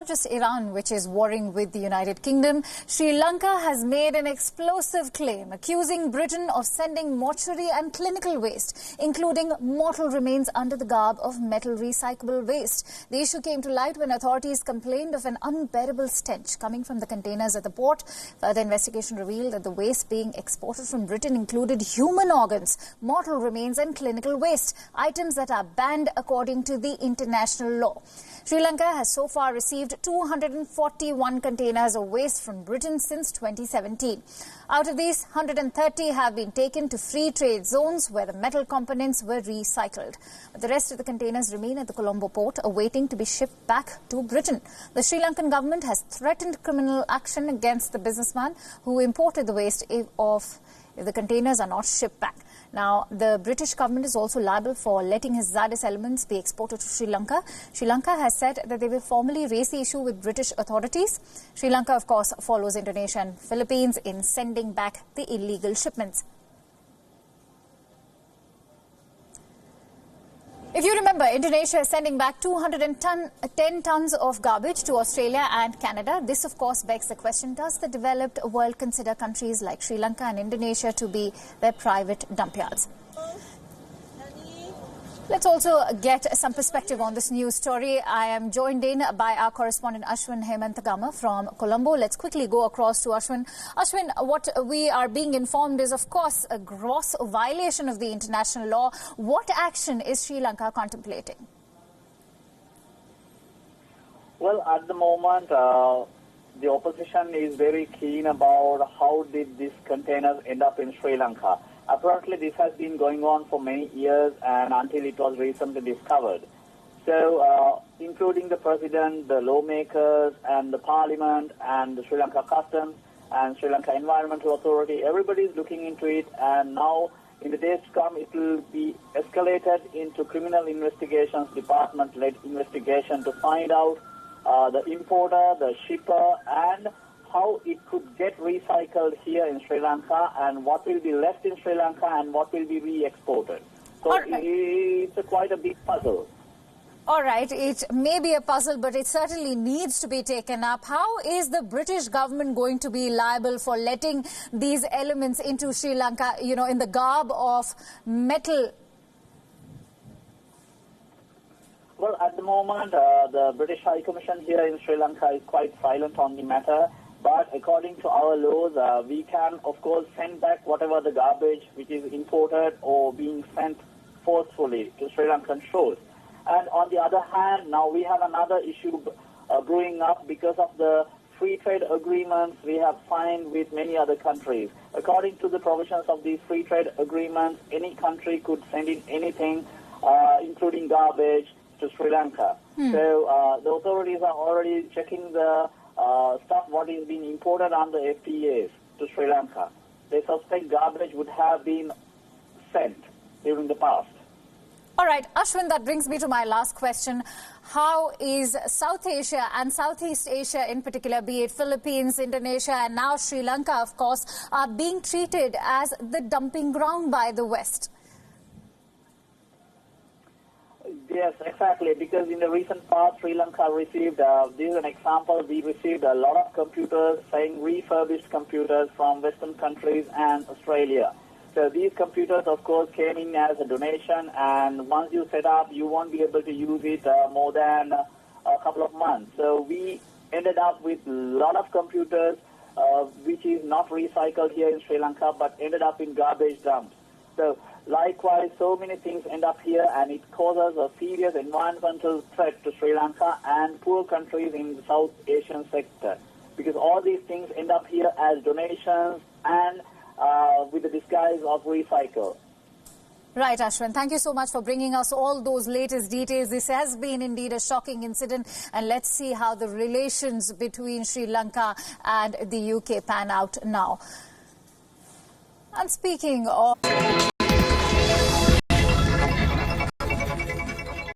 Just Iran, which is warring with the United Kingdom, Sri Lanka has made an explosive claim, accusing Britain of sending mortuary and clinical waste, including mortal remains under the garb of metal recyclable waste. The issue came to light when authorities complained of an unbearable stench coming from the containers at the port. Further investigation revealed that the waste being exported from Britain included human organs, mortal remains and clinical waste, items that are banned according to the international law. Sri Lanka has so far received 241 containers of waste from Britain since 2017. Out of these, 130 have been taken to free trade zones where the metal components were recycled. But the rest of the containers remain at the Colombo port, awaiting to be shipped back to Britain. The Sri Lankan government has threatened criminal action against the businessman who imported the waste if the containers are not shipped back. Now, the British government is also liable for letting hazardous elements be exported to Sri Lanka. Sri Lanka has said that they will formally raise the issue with British authorities. Sri Lanka, of course, follows Indonesia and Philippines in sending back the illegal shipments. If you remember, Indonesia is sending back 210 tons of garbage to Australia and Canada. This, of course, begs the question, does the developed world consider countries like Sri Lanka and Indonesia to be their private dump yards? Let's also get some perspective on this news story. I am joined in by our correspondent Ashwin Hemantagama from Colombo. Let's quickly go across to Ashwin. Ashwin, what we are being informed is, of course, a gross violation of the international law. What action is Sri Lanka contemplating? Well, at the moment, the opposition is very keen about how did these containers end up in Sri Lanka. Apparently, this has been going on for many years and until it was recently discovered. So, including the president, the lawmakers, and the parliament, and the Sri Lanka Customs, and Sri Lanka Environmental Authority, everybody is looking into it, and now, in the days to come, it will be escalated into criminal investigations, department-led investigation to find out the importer, the shipper, and how it could get recycled here in Sri Lanka and what will be left in Sri Lanka and what will be re-exported. So it's quite a big puzzle. All right, it may be a puzzle, but it certainly needs to be taken up. How is the British government going to be liable for letting these elements into Sri Lanka, in the garb of metal? Well, at the moment, the British High Commission here in Sri Lanka is quite silent on the matter. But according to our laws, we can, of course, send back whatever the garbage which is imported or being sent forcefully to Sri Lankan shores. And on the other hand, now we have another issue brewing up because of the free trade agreements we have signed with many other countries. According to the provisions of these free trade agreements, any country could send in anything, including garbage, to Sri Lanka. So the authorities are already checking the stuff what is being imported under FTAs to Sri Lanka. They suspect garbage would have been sent during the past. All right, Ashwin, that brings me to my last question. How is South Asia and Southeast Asia in particular, be it Philippines, Indonesia, and now Sri Lanka, of course, are being treated as the dumping ground by the West? Yes, exactly, because in the recent past, Sri Lanka received, this is an example, we received a lot of computers, saying refurbished computers from Western countries and Australia. So these computers, of course, came in as a donation, and once you set up, you won't be able to use it more than a couple of months. So we ended up with a lot of computers, which is not recycled here in Sri Lanka, but ended up in garbage dumps. So likewise, so many things end up here, and it causes a serious environmental threat to Sri Lanka and poor countries in the South Asian sector, because all these things end up here as donations and with the disguise of recycle. Right, Ashwin. Thank you so much for bringing us all those latest details. This has been indeed a shocking incident, and let's see how the relations between Sri Lanka and the UK pan out now. And speaking of...